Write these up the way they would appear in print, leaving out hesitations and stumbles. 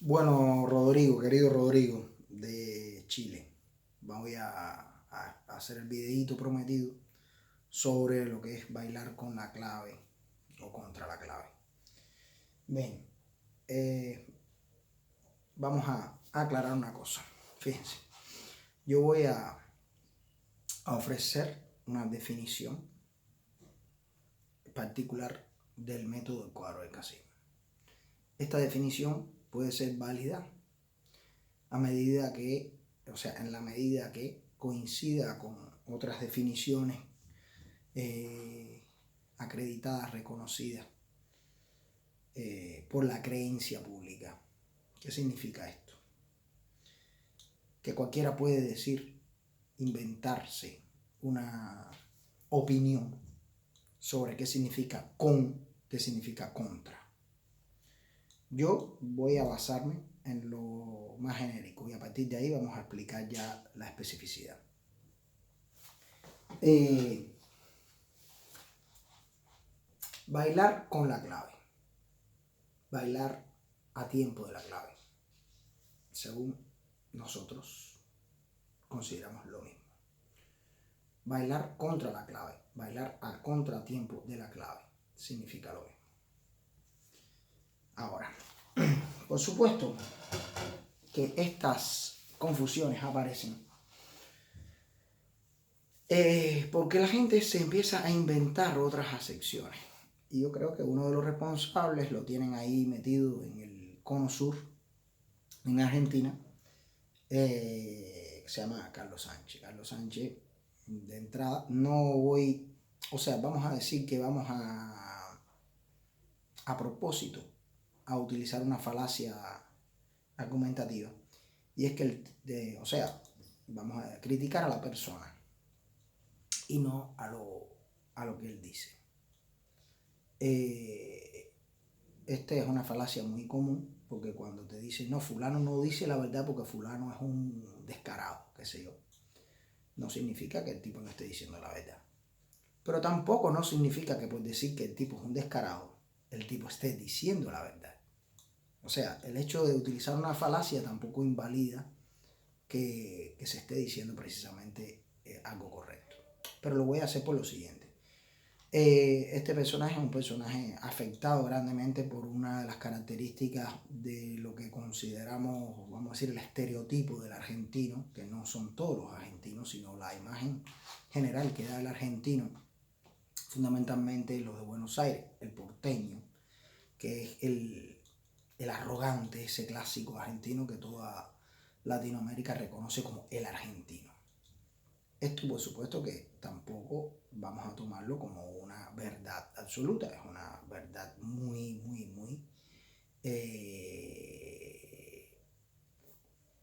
Bueno, Rodrigo, querido Rodrigo, de Chile, voy a hacer el videíto prometido sobre lo que es bailar con la clave o contra la clave. Bien, eh, vamos a aclarar una cosa. Fíjense, yo voy a ofrecer una definición particular del método del cuadro de Cassini. Esta definición puede ser válida a medida que, en la medida que coincida con otras definiciones acreditadas, reconocidas por la creencia pública. ¿Qué significa esto? Que cualquiera puede decir, inventarse una opinión sobre qué significa con, qué significa contra. Yo voy a basarme en lo más genérico y a partir de ahí vamos a explicar ya la especificidad. Bailar con la clave. Bailar a tiempo de la clave. Según nosotros consideramos lo mismo. Bailar contra la clave. Bailar a contratiempo de la clave. Significa lo mismo. Ahora, por supuesto que estas confusiones aparecen porque la gente se empieza a inventar otras acepciones. Y yo creo que uno de los responsables lo tienen ahí metido en el cono sur, en Argentina, se llama Carlos Sánchez. Carlos Sánchez, de entrada, vamos a decir que vamos a propósito a utilizar una falacia argumentativa. Y es que, vamos a criticar a la persona y no a lo que él dice. Esta es una falacia muy común, porque cuando te dicen, no, fulano no dice la verdad porque fulano es un descarado, qué sé yo, no significa que el tipo no esté diciendo la verdad. Pero tampoco no significa que por decir que el tipo es un descarado, el tipo esté diciendo la verdad. O sea, el hecho de utilizar una falacia tampoco invalida que se esté diciendo precisamente algo correcto. Pero lo voy a hacer por lo siguiente. Este personaje es un personaje afectado grandemente por una de las características de lo que consideramos, vamos a decir, el estereotipo del argentino, que no son todos los argentinos, sino la imagen general que da el argentino, fundamentalmente los de Buenos Aires, el porteño, que es el arrogante, ese clásico argentino que toda Latinoamérica reconoce como el argentino. Esto, por supuesto, que tampoco vamos a tomarlo como una verdad absoluta, es una verdad muy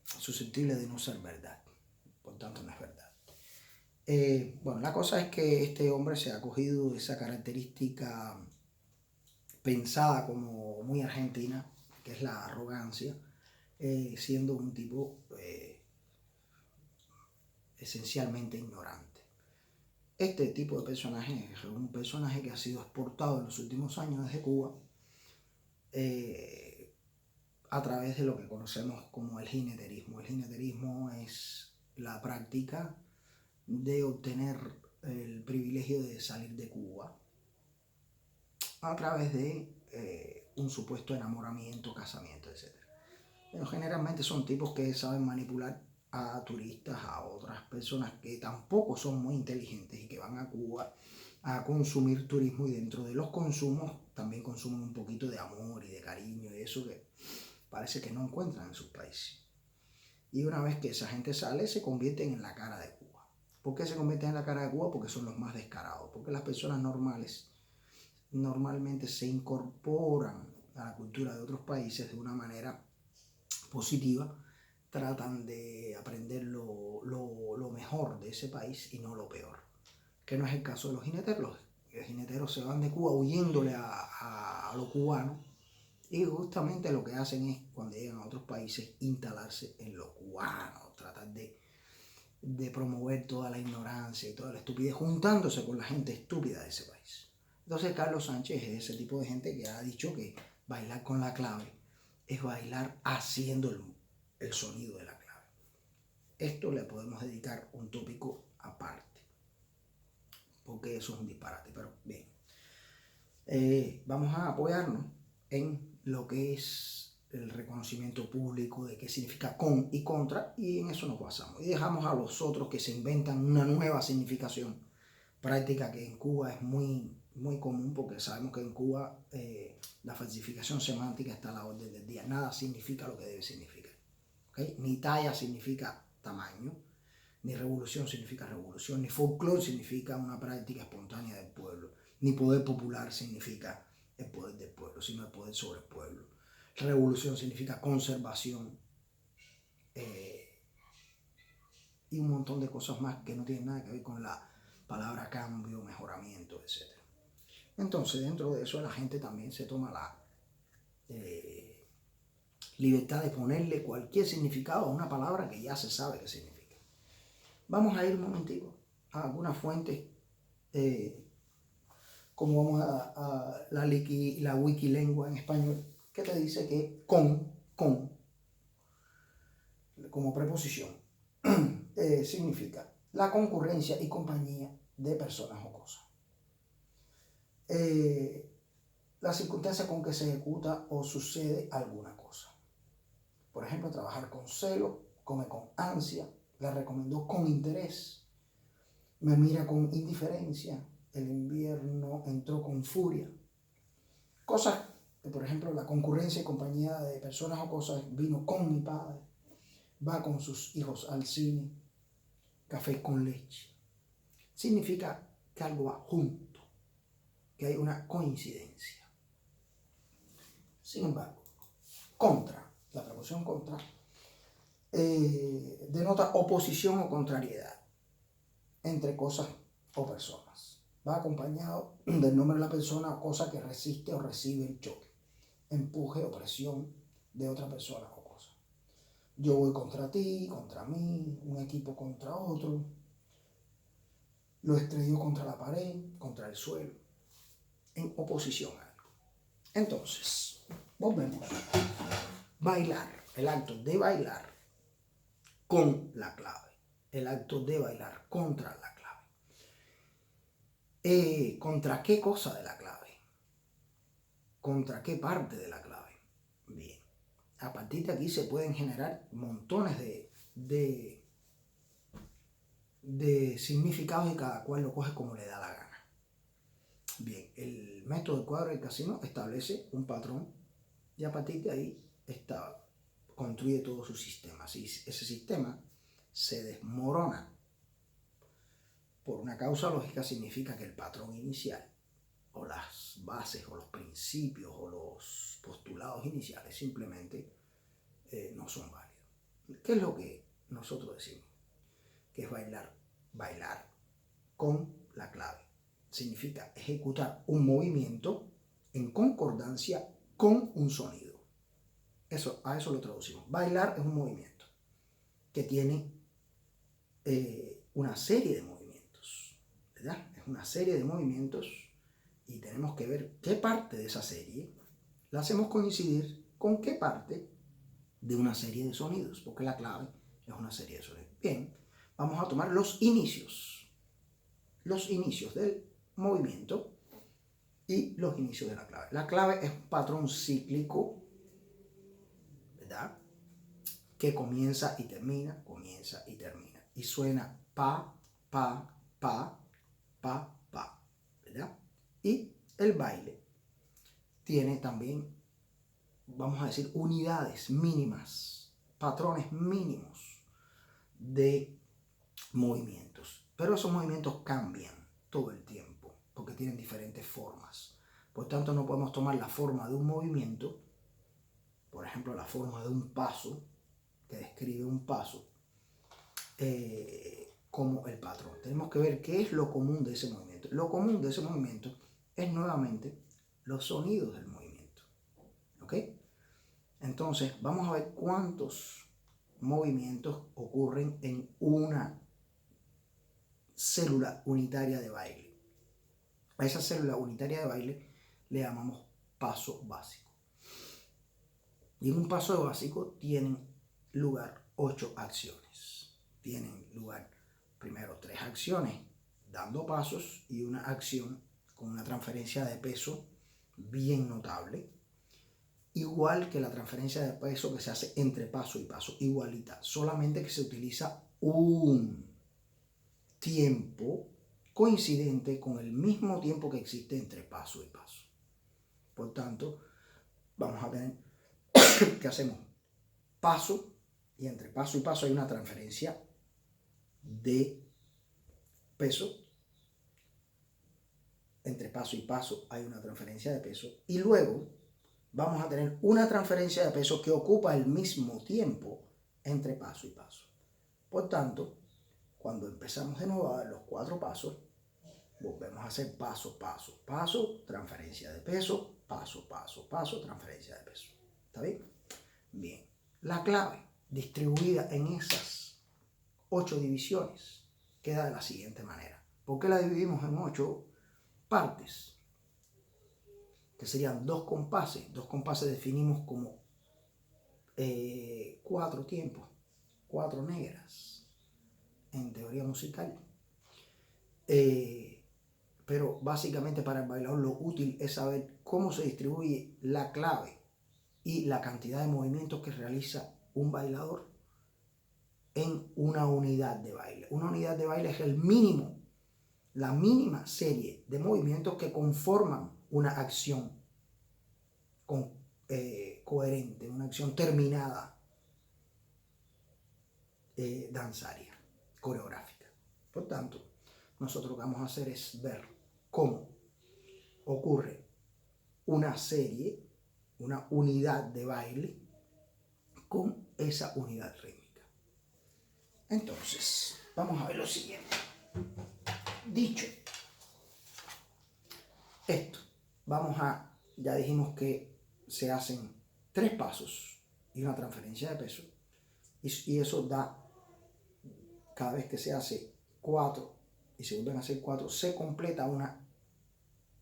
susceptible de no ser verdad, por tanto no es verdad. Bueno, la cosa es que este hombre se ha cogido esa característica pensada como muy argentina, que es la arrogancia, siendo un tipo esencialmente ignorante. Este tipo de personaje es un personaje que ha sido exportado en los últimos años desde Cuba a través de lo que conocemos como el jineterismo. El jineterismo es la práctica de obtener el privilegio de salir de Cuba a través de un supuesto enamoramiento, casamiento, etc. Pero generalmente son tipos que saben manipular a turistas, a otras personas que tampoco son muy inteligentes y que van a Cuba a consumir turismo, y dentro de los consumos también consumen un poquito de amor y de cariño y eso que parece que no encuentran en sus países. Y una vez que esa gente sale, se convierten en la cara de Cuba. ¿Por qué se convierten en la cara de Cuba? Porque son los más descarados, porque las personas normales normalmente se incorporan a la cultura de otros países de una manera positiva, tratan de aprender lo mejor de ese país y no lo peor, que no es el caso de los jineteros. Los jineteros se van de Cuba huyéndole a lo cubano, y justamente lo que hacen es, cuando llegan a otros países, instalarse en lo cubano, tratar de promover toda la ignorancia y toda la estupidez, juntándose con la gente estúpida de ese país. Entonces Carlos Sánchez es ese tipo de gente que ha dicho que bailar con la clave es bailar haciendo el sonido de la clave. Esto le podemos dedicar un tópico aparte, porque eso es un disparate, pero bien. Vamos a apoyarnos en lo que es el reconocimiento público de qué significa con y contra, y en eso nos basamos. Y dejamos a los otros que se inventan una nueva significación práctica que en Cuba es muy común, porque sabemos que en Cuba la falsificación semántica está a la orden del día. Nada significa lo que debe significar. ¿Okay? Ni talla significa tamaño, ni revolución significa revolución, ni folclore significa una práctica espontánea del pueblo, ni poder popular significa el poder del pueblo, sino el poder sobre el pueblo. Revolución significa conservación y un montón de cosas más que no tienen nada que ver con la palabra cambio, mejoramiento, etc. Entonces, dentro de eso, la gente también se toma la libertad de ponerle cualquier significado a una palabra que ya se sabe qué significa. Vamos a ir un momentito a algunas fuentes, como vamos a la Wikilengua en español, que te dice que con, como preposición, significa la concurrencia y compañía de personas o cosas. La circunstancia con que se ejecuta o sucede alguna cosa. Por ejemplo, trabajar con celo, come con ansia, la recomendó con interés, me mira con indiferencia, el invierno entró con furia. Cosas, por ejemplo, la concurrencia y compañía de personas o cosas, vino con mi padre, va con sus hijos al cine, café con leche. Significa que algo va junto, que hay una coincidencia. Sin embargo, contra, la preposición contra, denota oposición o contrariedad entre cosas o personas. Va acompañado del nombre de la persona o cosa que resiste o recibe el choque, empuje o presión de otra persona o cosa. Yo voy contra ti, contra mí, un equipo contra otro, lo estrello contra la pared, contra el suelo, en oposición a algo. Entonces, volvemos. Bailar, el acto de bailar con la clave, el acto de bailar contra la clave. ¿Contra qué cosa de la clave? ¿Contra qué parte de la clave? Bien, a partir de aquí se pueden generar montones de significados y cada cual lo coge como le da la gana. Bien, el método del cuadro del casino establece un patrón y a partir de ahí construye todo su sistema. Si ese sistema se desmorona por una causa lógica, significa que el patrón inicial o las bases o los principios o los postulados iniciales simplemente no son válidos. ¿Qué es lo que nosotros decimos? Que es bailar con la clave. Significa ejecutar un movimiento en concordancia con un sonido. A eso lo traducimos. Bailar es un movimiento que tiene una serie de movimientos, ¿verdad? Es una serie de movimientos y tenemos que ver qué parte de esa serie la hacemos coincidir con qué parte de una serie de sonidos, porque la clave es una serie de sonidos. Bien, vamos a tomar los inicios del movimiento y los inicios de la clave. La clave es un patrón cíclico, ¿verdad? Que comienza y termina, y suena pa, pa, pa, pa, pa, ¿verdad? Y el baile tiene también, vamos a decir, unidades mínimas, patrones mínimos de movimientos. Pero esos movimientos cambian todo el tiempo porque tienen diferentes formas. Por tanto, no podemos tomar la forma de un movimiento, por ejemplo, la forma de un paso, que describe un paso, como el patrón. Tenemos que ver qué es lo común de ese movimiento. Lo común de ese movimiento es nuevamente los sonidos del movimiento. ¿Ok? Entonces, vamos a ver cuántos movimientos ocurren en una célula unitaria de baile. A esa célula unitaria de baile le llamamos paso básico. Y en un paso básico tienen lugar 8 acciones. Tienen lugar primero 3 acciones dando pasos y una acción con una transferencia de peso bien notable. Igual que la transferencia de peso que se hace entre paso y paso, igualita, solamente que se utiliza un tiempo coincidente con el mismo tiempo que existe entre paso y paso. Por tanto, vamos a tener que hacemos paso y entre paso y paso hay una transferencia de peso. Entre paso y paso hay una transferencia de peso y luego vamos a tener una transferencia de peso que ocupa el mismo tiempo entre paso y paso. Por tanto, cuando empezamos de nuevo a dar los 4 pasos, volvemos a hacer paso, paso, paso, transferencia de peso, paso, paso, paso, transferencia de peso. ¿Está bien? Bien. La clave distribuida en esas 8 divisiones queda de la siguiente manera. ¿Por qué la dividimos en 8 partes? Que serían 2 compases. 2 compases definimos como 4 tiempos, 4 negras en teoría musical. Pero básicamente para el bailador lo útil es saber cómo se distribuye la clave y la cantidad de movimientos que realiza un bailador en una unidad de baile. Una unidad de baile es el mínimo, la mínima serie de movimientos que conforman una acción coherente, una acción terminada danzaria, coreográfica. Por tanto, nosotros lo que vamos a hacer es ver cómo ocurre una serie, una unidad de baile con esa unidad rítmica. Entonces, vamos a ver lo siguiente. Dicho esto, ya dijimos que se hacen 3 pasos y una transferencia de peso, y eso da, cada vez que se hace 4 y se vuelven a hacer 4, se completa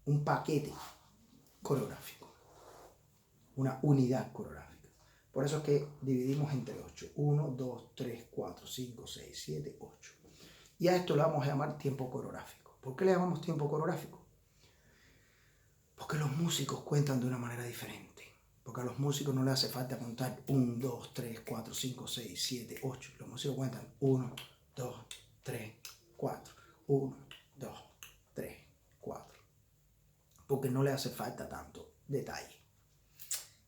un paquete coreográfico, una unidad coreográfica. Por eso es que dividimos entre 8. 1, 2, 3, 4, 5, 6, 7, 8. Y a esto le vamos a llamar tiempo coreográfico. ¿Por qué le llamamos tiempo coreográfico? Porque los músicos cuentan de una manera diferente. Porque a los músicos no les hace falta contar 1, 2, 3, 4, 5, 6, 7, 8. Los músicos cuentan 1, 2, 3, 4. 1, 2, 3, 4. Porque no le hace falta tanto detalle.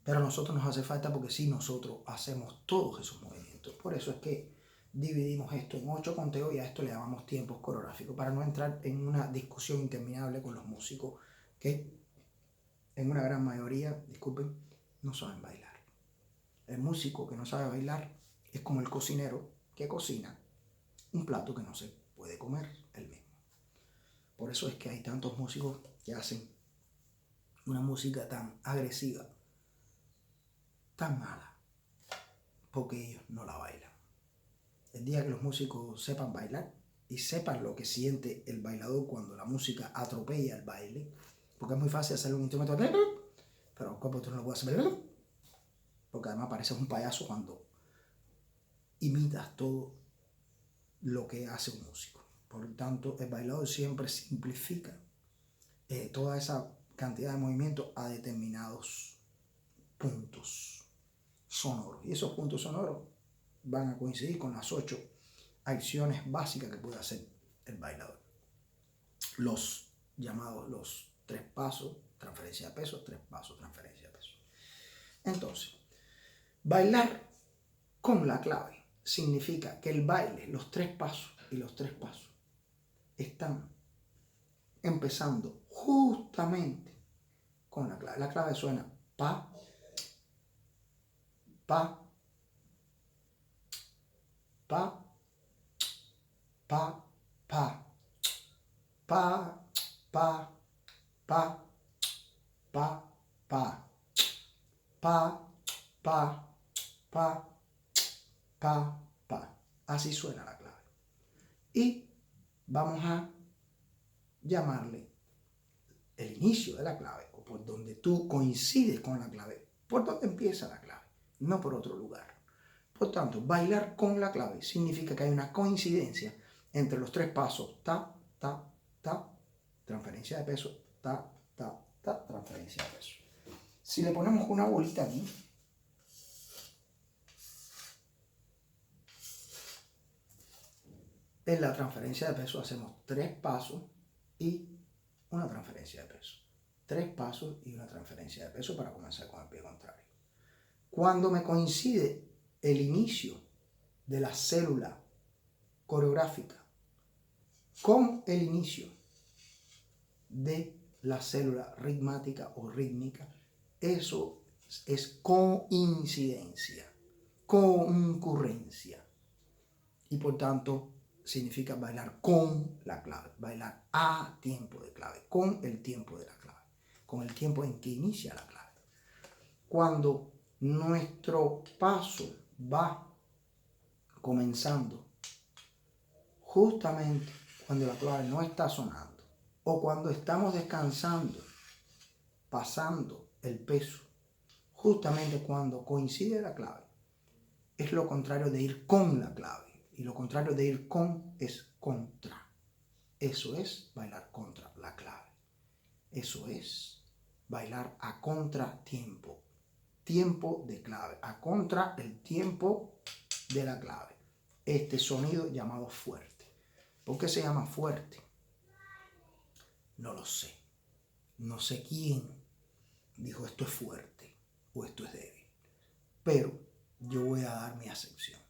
Pero a nosotros nos hace falta porque sí, nosotros hacemos todos esos movimientos. Por eso es que dividimos esto en 8 conteos y a esto le llamamos tiempos coreográficos, para no entrar en una discusión interminable con los músicos que en una gran mayoría, disculpen, no saben bailar. El músico que no sabe bailar es como el cocinero que cocina un plato que no se puede comer él mismo. Por eso es que hay tantos músicos que hacen una música tan agresiva, tan mala, porque ellos no la bailan. El día que los músicos sepan bailar y sepan lo que siente el bailador cuando la música atropella el baile, porque es muy fácil hacer un instrumento, pero el cuerpo tú no lo puedes hacer, porque además pareces un payaso cuando imitas todo lo que hace un músico. Por lo tanto, el bailador siempre simplifica toda esa cantidad de movimientos a determinados puntos sonoros. Y esos puntos sonoros van a coincidir con las 8 acciones básicas que puede hacer el bailador. Los llamados los 3 pasos, transferencia de peso, 3 pasos, transferencia de peso. Entonces, bailar con la clave significa que el baile, los 3 pasos y los 3 pasos, están empezando justamente con la clave. La clave suena pa, pa, pa, pa, pa, pa, pa, pa, pa, pa, pa, pa, pa, pa, pa. Así suena la clave. Y vamos a llamarle el inicio de la clave, o por donde tú coincides con la clave, por donde empieza la clave. no por otro lugar. Por tanto, bailar con la clave significa que hay una coincidencia entre los 3 pasos, ta, ta, ta, transferencia de peso, ta, ta, ta, transferencia de peso. Si le ponemos una bolita aquí, en la transferencia de peso hacemos 3 pasos y una transferencia de peso. 3 pasos y una transferencia de peso para comenzar con el pie contrario. Cuando me coincide el inicio de la célula coreográfica con el inicio de la célula ritmática o rítmica, eso es coincidencia, concurrencia. Y por tanto, significa bailar con la clave, bailar a tiempo de clave, con el tiempo de la clave, con el tiempo en que inicia la clave. Cuando nuestro paso va comenzando justamente cuando la clave no está sonando o cuando estamos descansando, pasando el peso, justamente cuando coincide la clave, es lo contrario de ir con la clave. Y lo contrario de ir con es contra. Eso es bailar contra la clave. Eso es bailar a contratiempo. Tiempo de clave. A contra el tiempo de la clave. Este sonido llamado fuerte. ¿Por qué se llama fuerte? No lo sé. No sé quién dijo esto es fuerte o esto es débil. Pero yo voy a dar mi acepción.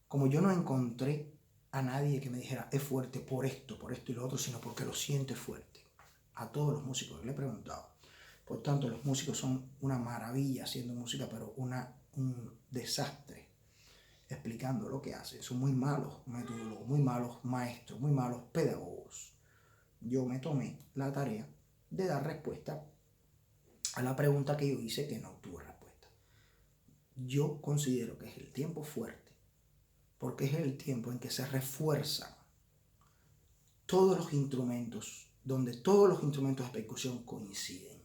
Como yo no encontré a nadie que me dijera es fuerte por esto y lo otro, sino porque lo siente fuerte. A todos los músicos que le he preguntado. Por tanto, los músicos son una maravilla haciendo música, pero un desastre explicando lo que hacen. Son muy malos metodólogos, muy malos maestros, muy malos pedagogos. Yo me tomé la tarea de dar respuesta a la pregunta que yo hice que no tuve respuesta. Yo considero que es el tiempo fuerte porque es el tiempo en que se refuerzan todos los instrumentos, donde todos los instrumentos de percusión coinciden.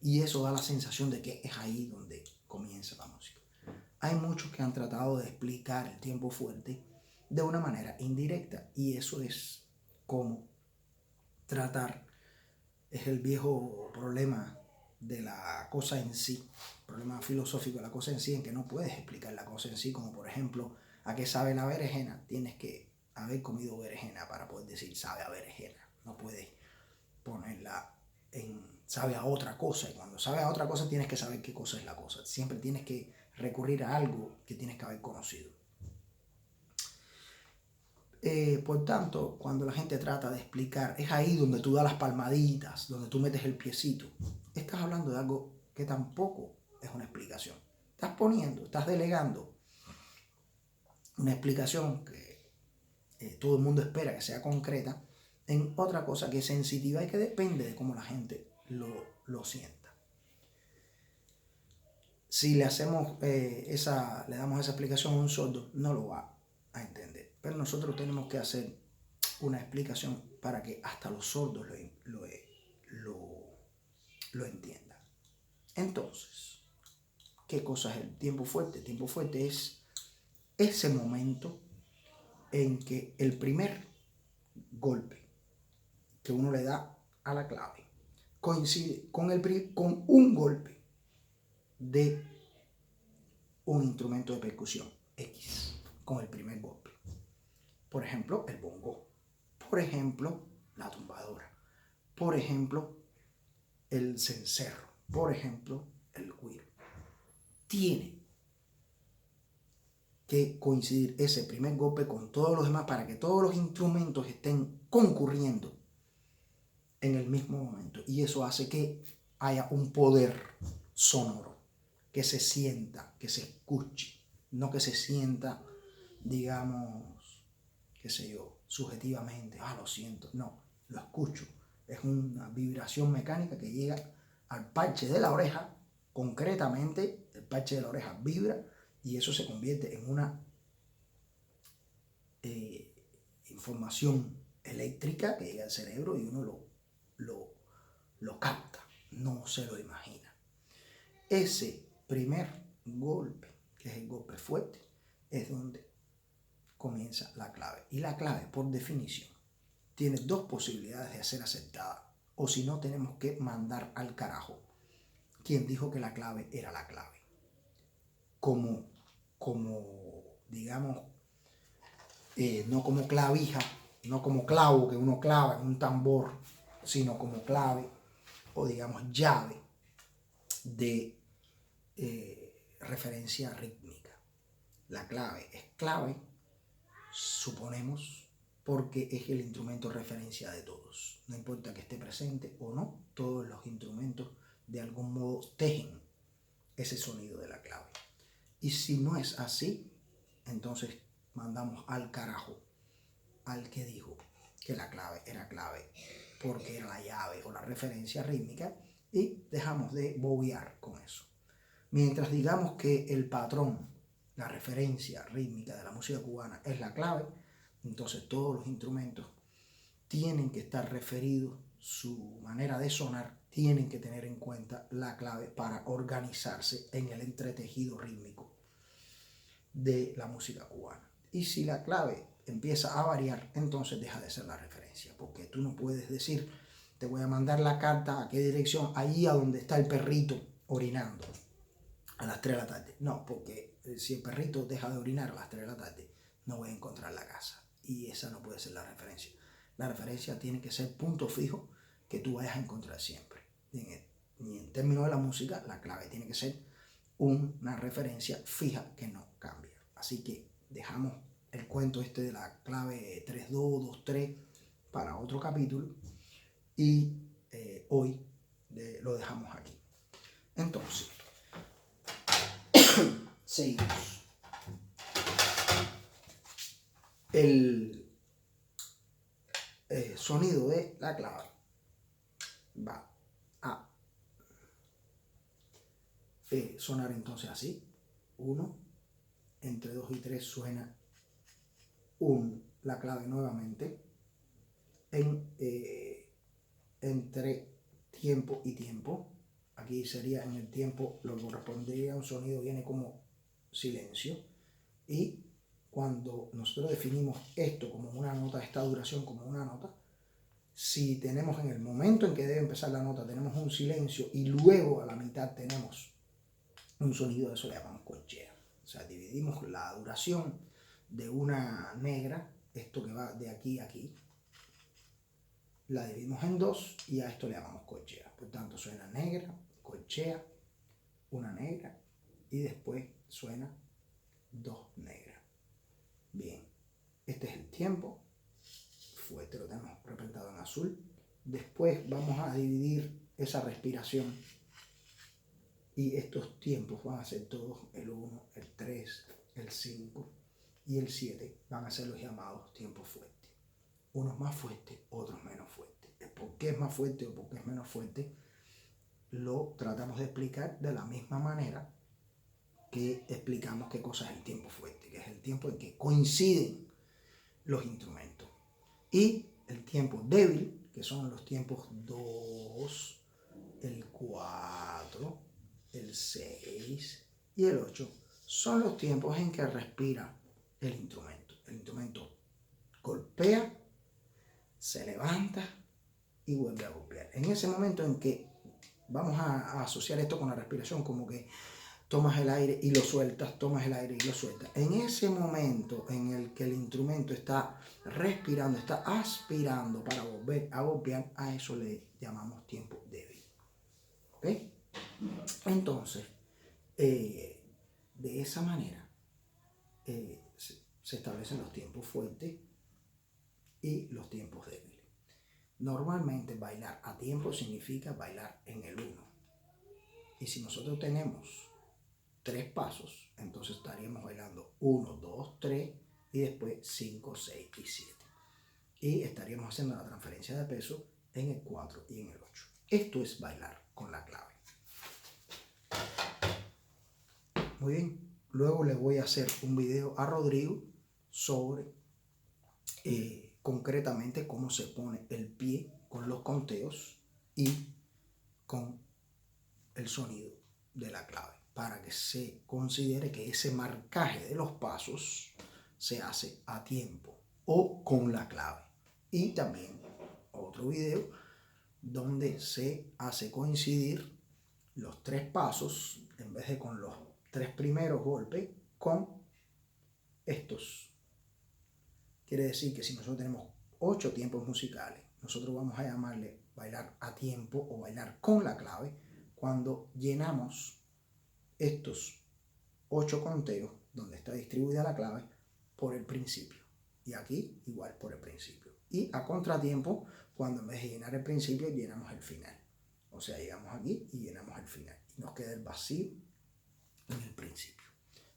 Y eso da la sensación de que es ahí donde comienza la música. Hay muchos que han tratado de explicar el tiempo fuerte de una manera indirecta, y eso es como tratar, es el viejo problema de la cosa en sí, problema filosófico de la cosa en sí, en que no puedes explicar la cosa en sí, como por ejemplo, ¿a qué sabe la berenjena? Tienes que haber comido berenjena para poder decir sabe a berenjena. No puedes ponerla en sabe a otra cosa, y cuando sabe a otra cosa tienes que saber qué cosa es la cosa. Siempre tienes que recurrir a algo que tienes que haber conocido. Por tanto, cuando la gente trata de explicar, es ahí donde tú das las palmaditas, donde tú metes el piecito. Estás hablando de algo que tampoco es una explicación. Estás poniendo, estás delegando una explicación que todo el mundo espera que sea concreta en otra cosa que es sensitiva y que depende de cómo la gente lo sienta. Si le hacemos le damos esa explicación a un sordo, no lo va a entender. Pero nosotros tenemos que hacer una explicación para que hasta los sordos lo entiendan. Entonces, ¿qué cosa es el tiempo fuerte? El tiempo fuerte es ese momento en que el primer golpe que uno le da a la clave coincide con un golpe de un instrumento de percusión X, con el primer golpe. Por ejemplo, el bongo. Por ejemplo, la tumbadora. Por ejemplo, el cencerro. Por ejemplo, el güiro. Tiene que coincidir ese primer golpe con todos los demás para que todos los instrumentos estén concurriendo en el mismo momento. Y eso hace que haya un poder sonoro, que se sienta, que se escuche, no que se sienta, digamos, qué sé yo, subjetivamente, lo siento, no, lo escucho. Es una vibración mecánica que llega al parche de la oreja, concretamente el parche de la oreja vibra y eso se convierte en una información eléctrica que llega al cerebro y uno lo capta, no se lo imagina. Ese primer golpe, que es el golpe fuerte, es donde comienza la clave. Y la clave, por definición, tiene dos posibilidades de ser aceptada, o si no, tenemos que mandar al carajo quien dijo que la clave era la clave. Como digamos, no como clavija, no como clavo que uno clava en un tambor, sino como clave o digamos llave de referencia rítmica. La clave es clave, suponemos, porque es el instrumento referencia de todos. No importa que esté presente o no, todos los instrumentos de algún modo tejen ese sonido de la clave. Y si no es así, entonces mandamos al carajo al que dijo que la clave era clave porque era la llave o la referencia rítmica y dejamos de bobear con eso. Mientras digamos que el patrón, la referencia rítmica de la música cubana es la clave, entonces todos los instrumentos tienen que estar referidos, su manera de sonar tienen que tener en cuenta la clave para organizarse en el entretejido rítmico de la música cubana. Y si la clave empieza a variar, entonces deja de ser la referencia, porque tú no puedes decir, te voy a mandar la carta a qué dirección, ahí a donde está el perrito orinando a las 3 de la tarde. No, porque si el perrito deja de orinar a las 3 de la tarde, no voy a encontrar la casa. Y esa no puede ser la referencia. La referencia tiene que ser punto fijo que tú vayas a encontrar siempre. Y en términos de la música, la clave tiene que ser una referencia fija que no cambia. Así que dejamos el cuento este de la clave 3-2, 2-3 para otro capítulo y hoy lo dejamos aquí. Entonces, seguimos. El sonido de la clave va a sonar entonces así. 1, entre 2 y 3 suena la clave nuevamente entre tiempo y tiempo. Aquí sería en el tiempo, lo que correspondería a un sonido viene como silencio. Y cuando nosotros definimos esto como una nota, esta duración como una nota, si tenemos en el momento en que debe empezar la nota, tenemos un silencio y luego a la mitad tenemos un sonido, eso le llamamos corchea. O sea, dividimos la duración de una negra, esto que va de aquí a aquí, la dividimos en dos y a esto le llamamos corchea. Por tanto, suena negra, corchea, una negra y después suena dos negras. Bien, este es el tiempo fuerte, lo tenemos representado en azul. Después vamos a dividir esa respiración y estos tiempos van a ser todos el 1, el 3, el 5 y el 7 van a ser los llamados tiempos fuertes. Unos más fuertes, otros menos fuertes. ¿Por qué es más fuerte o por qué es menos fuerte? Lo tratamos de explicar de la misma manera que explicamos qué cosa es el tiempo fuerte, que es el tiempo en que coinciden los instrumentos. Y el tiempo débil, que son los tiempos 2, el 4, el 6 y el 8, son los tiempos en que respira el instrumento. El instrumento golpea, se levanta y vuelve a golpear. En ese momento en que vamos a asociar esto con la respiración, como que tomas el aire y lo sueltas, tomas el aire y lo sueltas. En ese momento en el que el instrumento está respirando, está aspirando para volver a golpear, a eso le llamamos tiempo débil. ¿Ok? Entonces, de esa manera se establecen los tiempos fuertes y los tiempos débiles. Normalmente bailar a tiempo significa bailar en el 1. Y si nosotros tenemos 3 pasos, entonces estaríamos bailando 1, 2, 3 y después 5, 6 y 7. Y estaríamos haciendo la transferencia de peso en el 4 y en el 8. Esto es bailar con la clave. Muy bien, luego le voy a hacer un video a Rodrigo sobre concretamente cómo se pone el pie con los conteos y con el sonido de la clave. para que se considere que ese marcaje de los pasos se hace a tiempo o con la clave. Y también otro video donde se hace coincidir los 3 pasos, en vez de con los 3 primeros golpes, con estos. Quiere decir que si nosotros tenemos 8 tiempos musicales, nosotros vamos a llamarle bailar a tiempo o bailar con la clave cuando llenamos estos 8 conteos donde está distribuida la clave por el principio. Y aquí igual por el principio. Y a contratiempo cuando en vez de llenar el principio llenamos el final. O sea, llegamos aquí y llenamos el final. Y nos queda el vacío en el principio.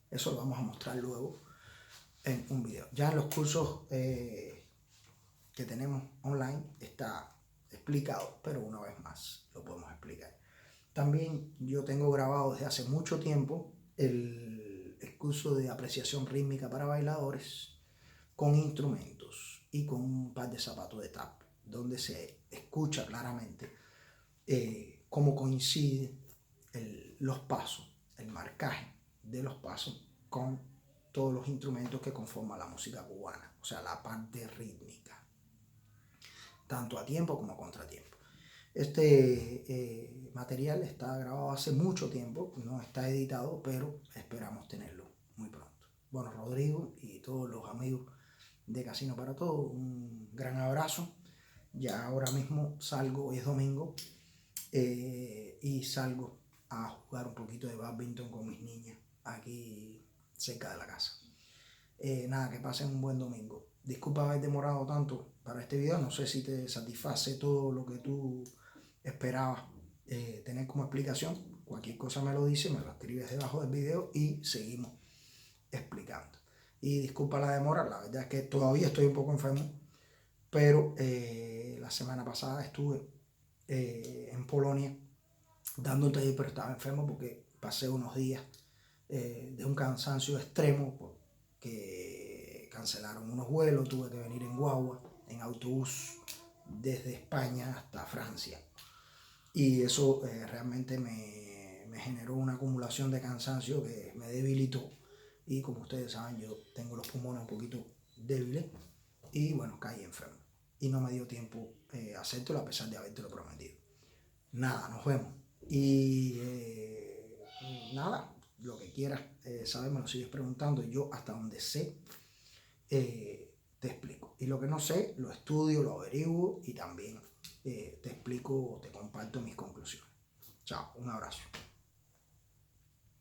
Eso lo vamos a mostrar luego en un video. Ya en los cursos que tenemos online está explicado, pero una vez más lo podemos explicar. También yo tengo grabado desde hace mucho tiempo el curso de apreciación rítmica para bailadores con instrumentos y con un par de zapatos de tap, donde se escucha claramente cómo coinciden los pasos, el marcaje de los pasos con todos los instrumentos que conforman la música cubana, o sea, la parte rítmica, tanto a tiempo como a contratiempo. Este material está grabado hace mucho tiempo, no está editado, pero esperamos tenerlo muy pronto. Bueno, Rodrigo y todos los amigos de Casino para Todos, un gran abrazo. Ya ahora mismo salgo, hoy es domingo, y salgo a jugar un poquito de badminton con mis niñas aquí cerca de la casa. Nada, que pasen un buen domingo. Disculpa haber demorado tanto para este video, no sé si te satisface todo lo que tú esperabas tener como explicación. Cualquier cosa me lo dice, me lo escribes debajo del video y seguimos explicando. Y disculpa la demora, la verdad es que todavía estoy un poco enfermo, pero la semana pasada estuve en Polonia dando un taller, pero estaba enfermo porque pasé unos días de un cansancio extremo porque cancelaron unos vuelos, tuve que venir en guagua, en autobús desde España hasta Francia, y eso realmente me generó una acumulación de cansancio que me debilitó, y como ustedes saben yo tengo los pulmones un poquito débiles y bueno, caí enfermo y no me dio tiempo a hacértelo a pesar de habértelo prometido. Nada, nos vemos. Y nada, lo que quieras saber me lo sigues preguntando. Yo hasta donde sé te explico. Y lo que no sé, lo estudio, lo averiguo y también te explico, te comparto mis conclusiones. Chao, un abrazo.